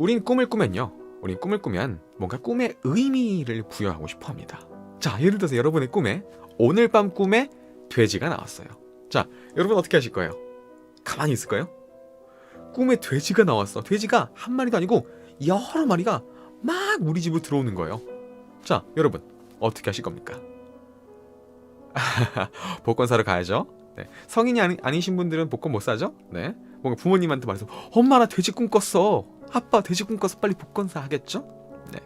우린 꿈을 꾸면요. 우린 꿈을 꾸면 뭔가 꿈에 의미를 부여하고 싶어 합니다. 자, 예를 들어서 여러분의 꿈에 오늘 밤 꿈에 돼지가 나왔어요. 자, 여러분 어떻게 하실 거예요? 가만히 있을까요? 꿈에 돼지가 나왔어. 돼지가 한 마리도 아니고 여러 마리가 막 우리 집으로 들어오는 거예요. 자, 여러분 어떻게 하실 겁니까? 복권 사러 가야죠. 네. 성인이 아니신 분들은 복권 못 사죠? 네. 뭔가 부모님한테 말해서 엄마 나 돼지 꿈 꿨어. 아빠 돼지 꿈 꿔서 빨리 복권 사 하겠죠? 네.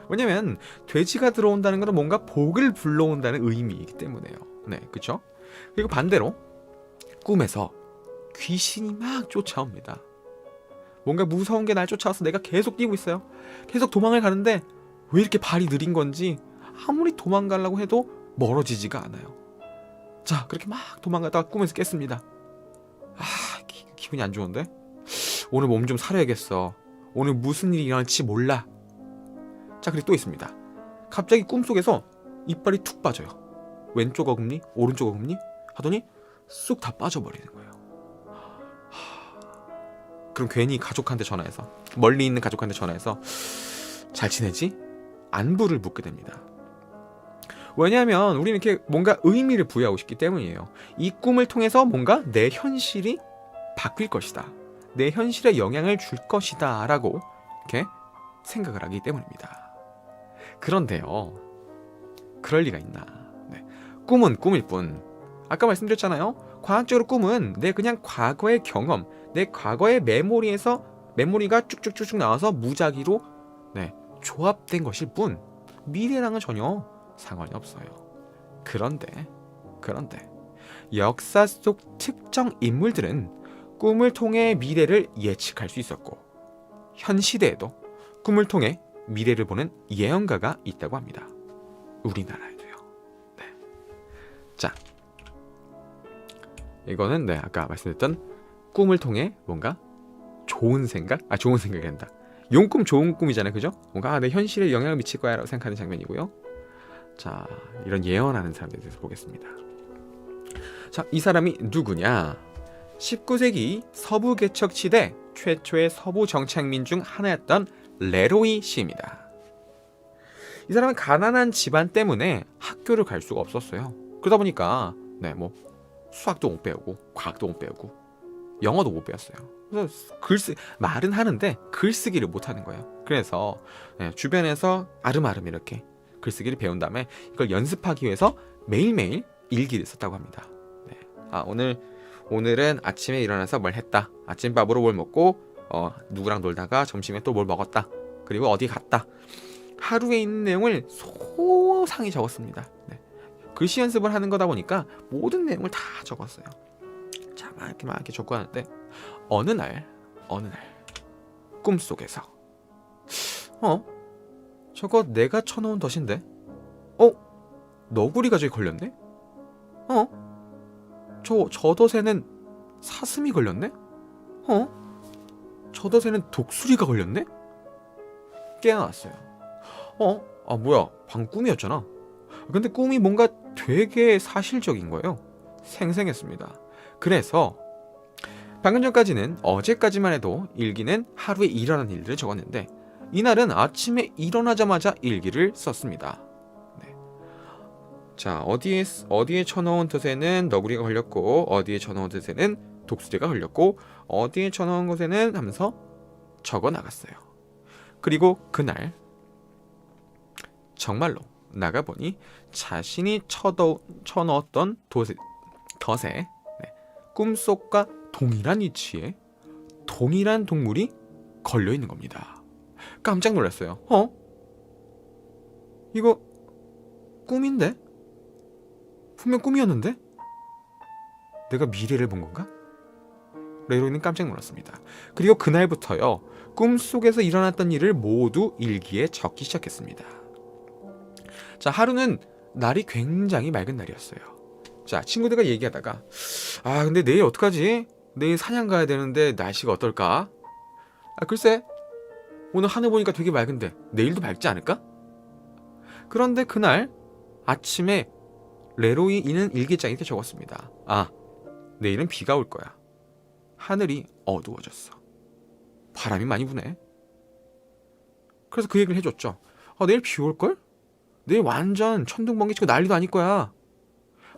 왜냐면 돼지가 들어온다는 것은 뭔가 복을 불러온다는 의미이기 때문에요. 네, 그렇죠? 그리고 반대로 꿈에서 귀신이 막 쫓아옵니다. 뭔가 무서운 게 날 쫓아와서 내가 계속 뛰고 있어요. 계속 도망을 가는데 왜 이렇게 발이 느린 건지 아무리 도망가려고 해도 멀어지지가 않아요. 자, 그렇게 막 도망가다가 꿈에서 깼습니다. 아, 기분이 안 좋은데? 오늘 몸 좀 사려야겠어. 오늘 무슨 일이 일어날지 몰라. 자, 그리고 또 있습니다. 갑자기 꿈속에서 이빨이 툭 빠져요. 왼쪽 어금니, 오른쪽 어금니 하더니 쑥 다 빠져버리는 거예요. 그럼 괜히 가족한테 전화해서, 멀리 있는 가족한테 전화해서 잘 지내지? 안부를 묻게 됩니다. 왜냐하면 우리는 이렇게 뭔가 의미를 부여하고 싶기 때문이에요. 이 꿈을 통해서 뭔가 내 현실이 바뀔 것이다, 내 현실에 영향을 줄 것이다 라고 이렇게 생각을 하기 때문입니다. 그런데요, 그럴 리가 있나. 네. 꿈은 꿈일 뿐, 아까 말씀드렸잖아요. 과학적으로 꿈은 내 그냥 과거의 경험, 내 과거의 메모리가 쭉쭉쭉쭉 나와서 무작위로 조합된 것일 뿐 미래랑은 전혀 상관이 없어요. 그런데 역사 속 특정 인물들은 꿈을 통해 미래를 예측할 수 있었고, 현 시대에도 꿈을 통해 미래를 보는 예언가가 있다고 합니다. 우리나라에도요. 네. 자, 이거는 아까 말씀드렸던 꿈을 통해 뭔가 좋은 생각이 한다. 용꿈 좋은 꿈이잖아요, 그죠? 뭔가 내 현실에 영향을 미칠 거야 라고 생각하는 장면이고요. 자, 이런 예언하는 사람들에 대해서 보겠습니다. 자, 이 사람이 누구냐? 19세기 서부 개척 시대 최초의 서부 정착민 중 하나였던 레로이 씨입니다. 이 사람은 가난한 집안 때문에 학교를 갈 수가 없었어요. 그러다 보니까 수학도 못 배우고 과학도 못 배우고 영어도 못 배웠어요. 그래서 말은 하는데 글쓰기를 못 하는 거예요. 그래서 주변에서 아름아름 이렇게 글쓰기를 배운 다음에 이걸 연습하기 위해서 매일매일 일기를 썼다고 합니다. 네. 오늘은 아침에 일어나서 뭘 했다, 아침밥으로 뭘 먹고 누구랑 놀다가 점심에 또 뭘 먹었다, 그리고 어디 갔다, 하루에 있는 내용을 소상히 적었습니다. 네. 글씨 연습을 하는 거다 보니까 모든 내용을 다 적었어요. 자, 막 이렇게 적고 하는데 어느 날 꿈속에서 저거 내가 쳐놓은 덫인데? 너구리가 저기 걸렸네? 저 덫에는 사슴이 걸렸네? 저 덫에는 독수리가 걸렸네? 깨어났어요. 뭐야, 방금 꿈이었잖아. 근데 꿈이 뭔가 되게 사실적인 거예요. 생생했습니다. 그래서 방금 전까지는, 어제까지만 해도 일기는 하루에 일어난 일들을 적었는데 이날은 아침에 일어나자마자 일기를 썼습니다. 네. 자, 어디에 쳐놓은 덫에는 너구리가 걸렸고, 어디에 쳐놓은 덫에는 독수리가 걸렸고, 어디에 쳐놓은 곳에는 하면서 적어 나갔어요. 그리고 그날 정말로 나가보니 자신이 쳐넣었던 덫에 꿈속과 동일한 위치에 동일한 동물이 걸려있는 겁니다. 깜짝 놀랐어요. 이거 꿈인데? 분명 꿈이었는데? 내가 미래를 본 건가? 레로이는 깜짝 놀랐습니다. 그리고 그날부터요, 꿈속에서 일어났던 일을 모두 일기에 적기 시작했습니다. 자, 하루는 날이 굉장히 맑은 날이었어요. 자, 친구들과 얘기하다가 근데 내일 어떡하지? 내일 사냥 가야 되는데 날씨가 어떨까? 글쎄, 오늘 하늘 보니까 되게 맑은데 내일도 맑지 않을까? 그런데 그날 아침에 레로이는 일기장에 이렇게 적었습니다. 내일은 비가 올 거야. 하늘이 어두워졌어. 바람이 많이 부네. 그래서 그 얘기를 해줬죠. 내일 비 올걸? 내일 완전 천둥번개 치고 난리도 아닐 거야.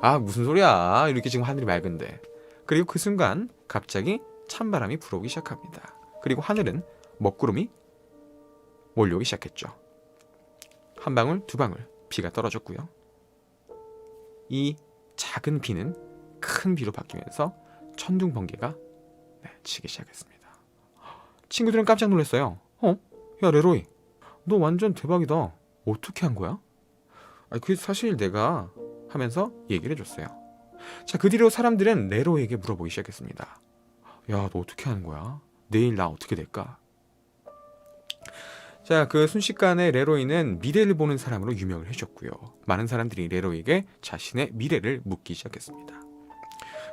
아, 무슨 소리야. 이렇게 지금 하늘이 맑은데. 그리고 그 순간 갑자기 찬바람이 불어오기 시작합니다. 그리고 하늘은 먹구름이 몰려오기 시작했죠. 한 방울, 두 방울 비가 떨어졌고요. 이 작은 비는 큰 비로 바뀌면서 천둥번개가 치기 시작했습니다. 친구들은 깜짝 놀랐어요. 야 레로이, 너 완전 대박이다. 어떻게 한 거야? 그게 사실 내가 하면서 얘기를 해줬어요. 자, 그 뒤로 사람들은 레로이에게 물어보기 시작했습니다. 야, 너 어떻게 하는 거야? 내일 나 어떻게 될까? 자, 그 순식간에 레로이는 미래를 보는 사람으로 유명을 해줬고요. 많은 사람들이 레로이에게 자신의 미래를 묻기 시작했습니다.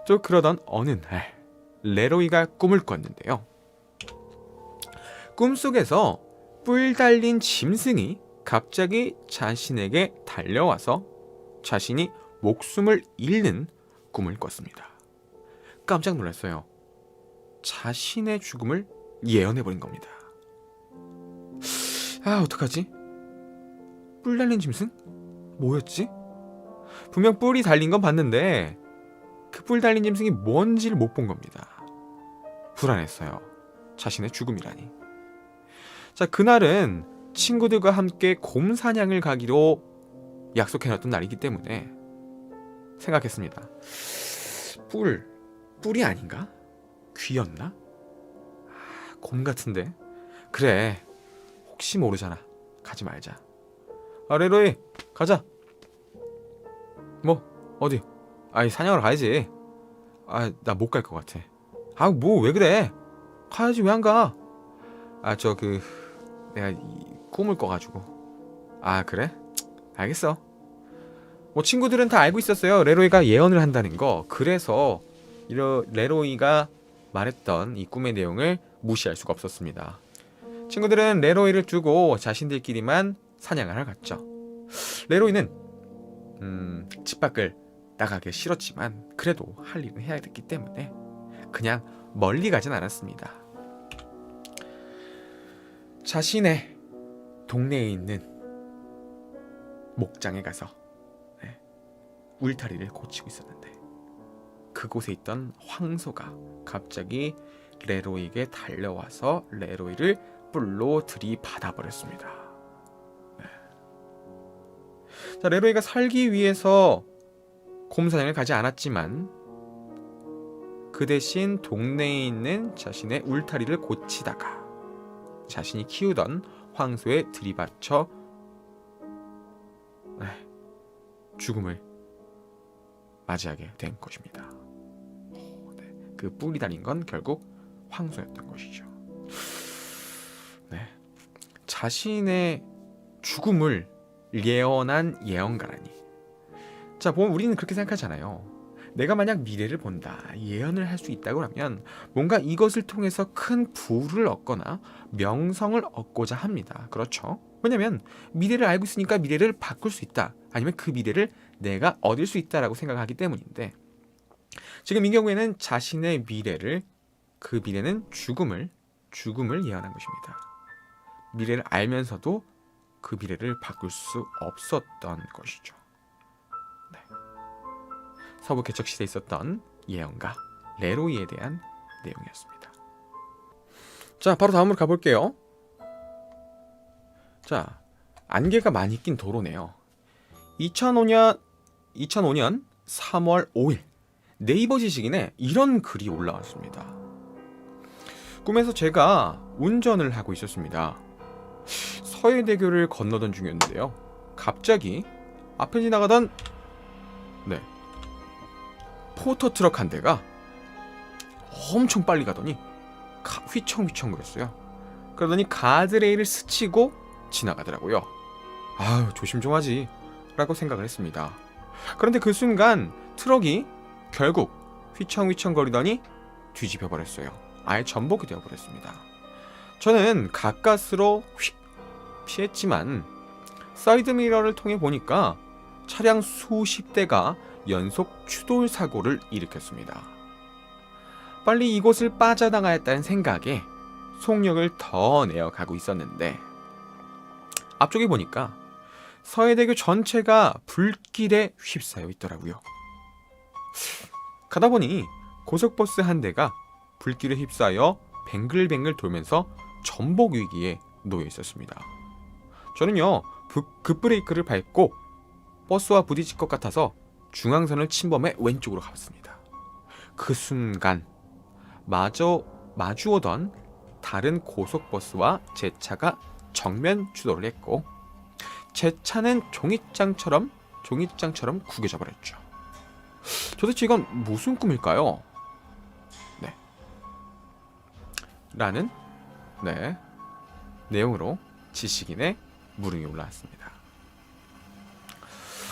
또 그러던 어느 날 레로이가 꿈을 꿨는데요. 꿈속에서 뿔 달린 짐승이 갑자기 자신에게 달려와서 자신이 목숨을 잃는 꿈을 꿨습니다. 깜짝 놀랐어요. 자신의 죽음을 예언해버린 겁니다. 어떡하지? 뿔 달린 짐승? 뭐였지? 분명 뿔이 달린 건 봤는데 그 뿔 달린 짐승이 뭔지를 못 본 겁니다. 불안했어요. 자신의 죽음이라니. 자, 그날은 친구들과 함께 곰 사냥을 가기로 약속해놨던 날이기 때문에 생각했습니다. 뿔이 아닌가? 귀였나? 곰 같은데? 그래, 혹시 모르잖아. 가지 말자. 레로이, 가자. 뭐 어디? 사냥하러 가야지. 나 못 갈 것 같아. 뭐 왜 그래? 가야지. 왜 안 가? 내가 꿈을 꿔가지고. 그래? 알겠어. 뭐 친구들은 다 알고 있었어요. 레로이가 예언을 한다는 거. 그래서 레로이가 말했던 이 꿈의 내용을 무시할 수가 없었습니다. 친구들은 레로이를 두고 자신들끼리만 사냥을 하러 갔죠. 레로이는 집 밖을 나가기 싫었지만 그래도 할 일은 해야 됐기 때문에 그냥 멀리 가진 않았습니다. 자신의 동네에 있는 목장에 가서 울타리를 고치고 있었는데 그곳에 있던 황소가 갑자기 레로이에게 달려와서 레로이를 뿔로 들이받아버렸습니다. 자, 레로이가 살기 위해서 곰사냥을 가지 않았지만 그 대신 동네에 있는 자신의 울타리를 고치다가 자신이 키우던 황소에 들이받쳐 죽음을 맞이하게 된 것입니다. 그 뿔이 달린 건 결국 황소였던 것이죠. 자신의 죽음을 예언한 예언가라니. 자, 보면 우리는 그렇게 생각하잖아요. 내가 만약 미래를 본다, 예언을 할 수 있다고 하면 뭔가 이것을 통해서 큰 부를 얻거나 명성을 얻고자 합니다. 그렇죠? 왜냐면 미래를 알고 있으니까 미래를 바꿀 수 있다, 아니면 그 미래를 내가 얻을 수 있다라고 생각하기 때문인데, 지금 이 경우에는 자신의 미래를, 그 미래는 죽음을 예언한 것입니다. 미래를 알면서도 그 미래를 바꿀 수 없었던 것이죠. 서부 개척 시대에 있었던 예언가 레로이에 대한 내용이었습니다. 자, 바로 다음으로 가볼게요. 자, 안개가 많이 낀 도로네요. 2005년 3월 5일 네이버 지식인에 이런 글이 올라왔습니다. 꿈에서 제가 운전을 하고 있었습니다. 서해대교를 건너던 중이었는데요. 갑자기 앞에 지나가던 포터트럭 한 대가 엄청 빨리 가더니 휘청휘청 거렸어요. 그러더니 가드레일을 스치고 지나가더라고요. 조심 좀 하지 라고 생각을 했습니다. 그런데 그 순간 트럭이 결국 휘청휘청 거리더니 뒤집혀 버렸어요. 아예 전복이 되어 버렸습니다. 저는 가까스로 휙 피했지만 사이드미러를 통해 보니까 차량 수십 대가 연속 추돌 사고를 일으켰습니다. 빨리 이곳을 빠져나가야겠다는 생각에 속력을 더 내어가고 있었는데 앞쪽에 보니까 서해대교 전체가 불길에 휩싸여 있더라고요. 가다 보니 고속버스 한 대가 불길에 휩싸여 뱅글뱅글 돌면서 전복 위기에 놓여 있었습니다. 저는요, 급브레이크를 밟고 버스와 부딪힐 것 같아서 중앙선을 침범해 왼쪽으로 갔습니다. 그 순간 마주오던 다른 고속버스와 제 차가 정면 추돌을 했고 제 차는 종이장처럼 구겨져 버렸죠. 도대체 이건 무슨 꿈일까요? 네. 라는 내용으로 지식인의 물음이 올라왔습니다.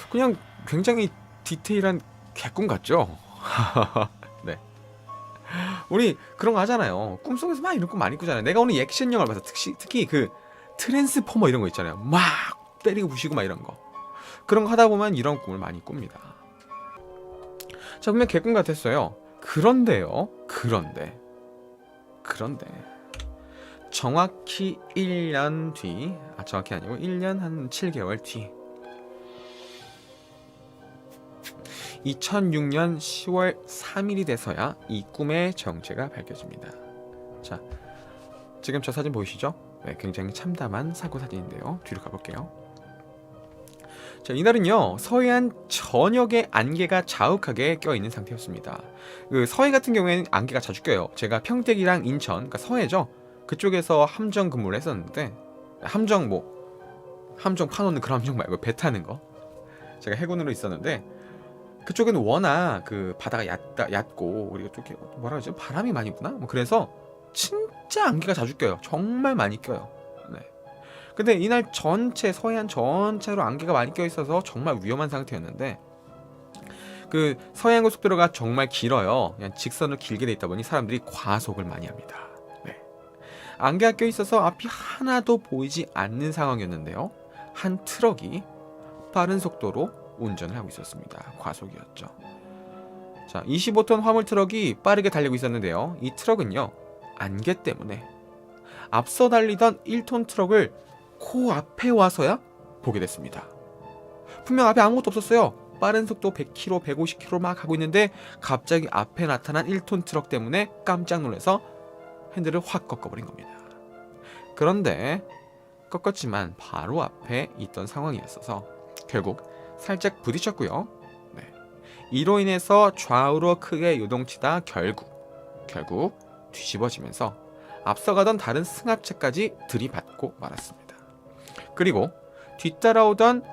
그냥 굉장히 디테일한 개꿈 같죠? 네. 우리 그런 거 하잖아요. 꿈속에서 막 이런 꿈 많이 꾸잖아요. 내가 오늘 액션 영화를 봐서 특히 그 트랜스포머 이런 거 있잖아요. 막 때리고 부시고 막 이런 거. 그런 거 하다 보면 이런 꿈을 많이 꿉니다. 자, 분명 개꿈 같았어요. 그런데 정확히 1년 뒤, 정확히 아니고 1년 한 7개월 뒤 2006년 10월 3일이 돼서야 이 꿈의 정체가 밝혀집니다. 자, 지금 저 사진 보이시죠? 네, 굉장히 참담한 사고 사진인데요. 뒤로 가볼게요. 자, 이날은요, 서해안 전역에 안개가 자욱하게 껴있는 상태였습니다. 그 서해 같은 경우에는 안개가 자주 껴요. 제가 평택이랑 인천, 그러니까 서해죠. 그쪽에서 함정 근무를 했었는데, 함정 파놓는 그런 함정 말고 배 타는 거. 제가 해군으로 있었는데, 그쪽에는 워낙 그 바다가 얕고 우리가 좀 뭐라 그러죠? 바람이 많이 부나? 뭐 그래서 진짜 안개가 자주 껴요. 정말 많이 껴요. 네. 근데 이날 서해안 전체로 안개가 많이 껴 있어서 정말 위험한 상태였는데 그 서해안 고속도로가 정말 길어요. 그냥 직선으로 길게 돼 있다 보니 사람들이 과속을 많이 합니다. 네. 안개가 껴 있어서 앞이 하나도 보이지 않는 상황이었는데요. 한 트럭이 빠른 속도로 운전을 하고 있었습니다. 과속이었죠. 자, 25톤 화물 트럭이 빠르게 달리고 있었는데요. 이 트럭은요, 안개 때문에 앞서 달리던 1톤 트럭을 코앞에 와서야 보게 됐습니다. 분명 앞에 아무것도 없었어요. 빠른 속도 100km, 150km 막 가고 있는데 갑자기 앞에 나타난 1톤 트럭 때문에 깜짝 놀라서 핸들을 확 꺾어버린 겁니다. 그런데 꺾었지만 바로 앞에 있던 상황이었어서 결국 살짝 부딪혔고요. 네. 이로 인해서 좌우로 크게 요동치다 결국 뒤집어지면서 앞서가던 다른 승합차까지 들이받고 말았습니다. 그리고 뒤따라오던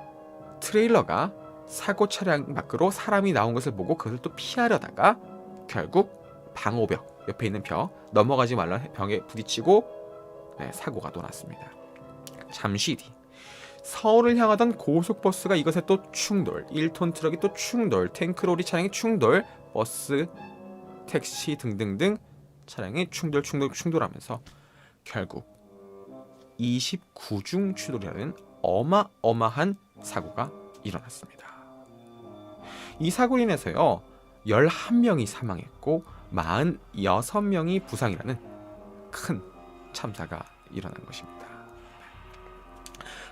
트레일러가 사고 차량 밖으로 사람이 나온 것을 보고 그것을 또 피하려다가 결국 방호벽, 옆에 있는 벽, 넘어가지 말라는 벽에 부딪히고 사고가 또 났습니다. 잠시 뒤 서울을 향하던 고속버스가 이것에 또 충돌, 1톤 트럭이 또 충돌, 탱크로리 차량이 충돌, 버스, 택시 등등등 차량이 충돌하면서 결국 29중 추돌이라는 어마어마한 사고가 일어났습니다. 이 사고로 인해서요, 11명이 사망했고 46명이 부상이라는 큰 참사가 일어난 것입니다.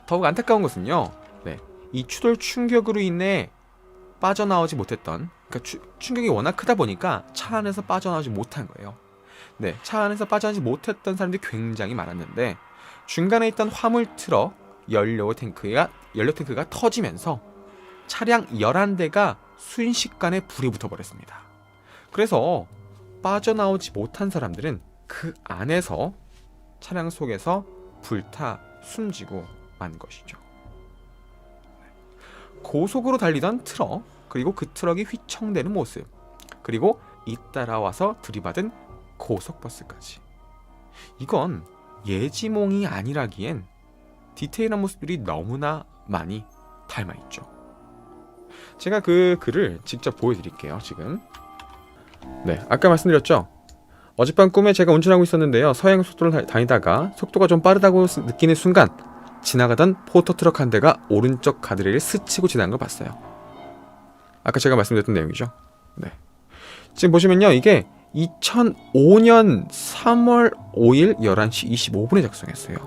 더욱 안타까운 것은요, 이 추돌 충격으로 인해 빠져나오지 못했던, 그러니까 충격이 워낙 크다 보니까 차 안에서 빠져나오지 못한 거예요. 차 안에서 빠져나오지 못했던 사람들이 굉장히 많았는데 중간에 있던 화물 트럭 연료 탱크가 터지면서 차량 11대가 순식간에 불이 붙어버렸습니다. 그래서 빠져나오지 못한 사람들은 그 안에서 차량 속에서 불타 숨지고 만 것이죠. 고속으로 달리던 트럭, 그리고 그 트럭이 휘청대는 모습, 그리고 잇따라와서 들이받은 고속버스까지. 이건 예지몽이 아니라기엔 디테일한 모습들이 너무나 많이 닮아있죠. 제가 그 글을 직접 보여드릴게요. 지금 아까 말씀드렸죠. 어젯밤 꿈에 제가 운전하고 있었는데요. 서해안 속도를 다니다가 속도가 좀 빠르다고 느끼는 순간 지나가던 포터트럭 한 대가 오른쪽 가드레일을 스치고 지나간 걸 봤어요. 아까 제가 말씀드렸던 내용이죠. 지금 보시면요, 이게 2005년 3월 5일 11시 25분에 작성했어요.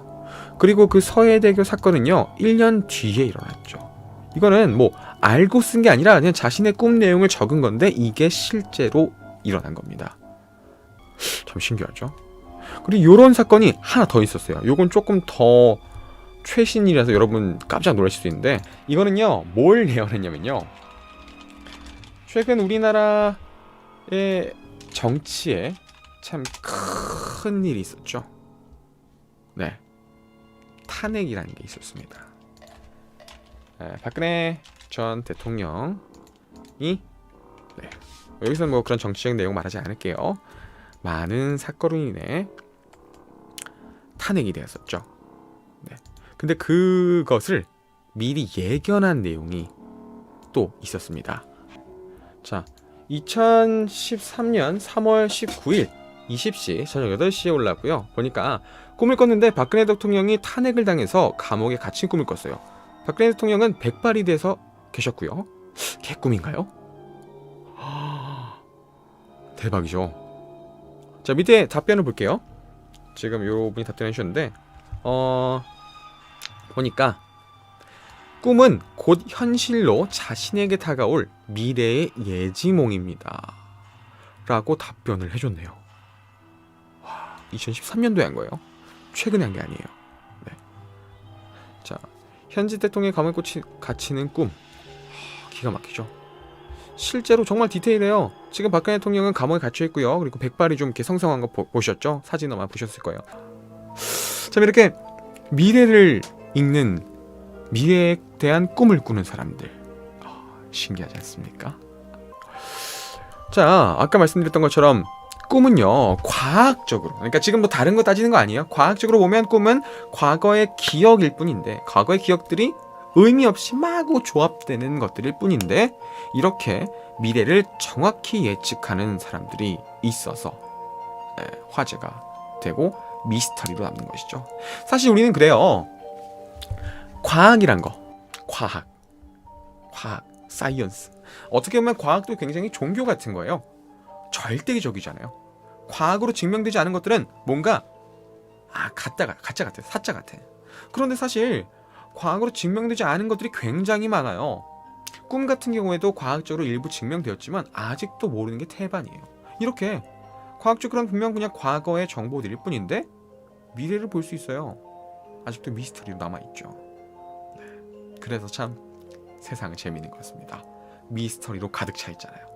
그리고 그 서해대교 사건은요 1년 뒤에 일어났죠. 이거는 뭐 알고 쓴 게 아니라 그냥 자신의 꿈 내용을 적은 건데 이게 실제로 일어난 겁니다. 참 신기하죠. 그리고 이런 사건이 하나 더 있었어요. 요건 조금 더 최신이라서 여러분 깜짝 놀라실 수 있는데, 이거는요 뭘 예언했냐면요, 최근 우리나라의 정치에 참 큰 일이 있었죠. 네, 탄핵이라는 게 있었습니다. 박근혜 전 대통령이, 네, 여기서는 뭐 그런 정치적 내용 말하지 않을게요. 많은 사건으로 인해 탄핵이 되었었죠. 네. 근데 그것을 미리 예견한 내용이 또 있었습니다. 자, 2013년 3월 19일 20시 저녁 8시에 올랐고요. 보니까 꿈을 꿨는데 박근혜 대통령이 탄핵을 당해서 감옥에 갇힌 꿈을 꿨어요. 박근혜 대통령은 백발이 돼서 계셨고요. 개꿈인가요? 대박이죠. 자, 밑에 답변을 볼게요. 지금 요 분이 답변해 주셨는데, 보니까 꿈은 곧 현실로 자신에게 다가올 미래의 예지몽입니다 라고 답변을 해줬네요. 2013년도에 한 거예요. 최근에 한 게 아니에요. 네. 자, 현지 대통령이 감옥에 갇히는 꿈, 기가 막히죠. 실제로 정말 디테일해요. 지금 박근혜 대통령은 감옥에 갇혀 있고요. 그리고 백발이 좀 이렇게 성성한 거 보셨죠? 사진 아마 보셨을 거예요. 참 이렇게 미래를 읽는, 미래에 대한 꿈을 꾸는 사람들, 신기하지 않습니까? 자, 아까 말씀드렸던 것처럼 꿈은요 과학적으로, 그러니까 지금 뭐 다른 거 따지는 거 아니에요. 과학적으로 보면 꿈은 과거의 기억일 뿐인데, 과거의 기억들이 의미 없이 마구 조합되는 것들일 뿐인데, 이렇게 미래를 정확히 예측하는 사람들이 있어서 화제가 되고 미스터리로 남는 것이죠. 사실 우리는 그래요. 과학이란 거, 과학, 사이언스, 어떻게 보면 과학도 굉장히 종교 같은 거예요. 절대적이잖아요. 과학으로 증명되지 않은 것들은 뭔가 가짜 같아, 사짜 같아. 그런데 사실 과학으로 증명되지 않은 것들이 굉장히 많아요. 꿈 같은 경우에도 과학적으로 일부 증명되었지만 아직도 모르는 게 태반이에요. 이렇게 과학적으로는 분명 그냥 과거의 정보들일 뿐인데 미래를 볼 수 있어요. 아직도 미스터리로 남아있죠. 네. 그래서 참 세상은 재미있는 것 같습니다. 미스터리로 가득 차 있잖아요.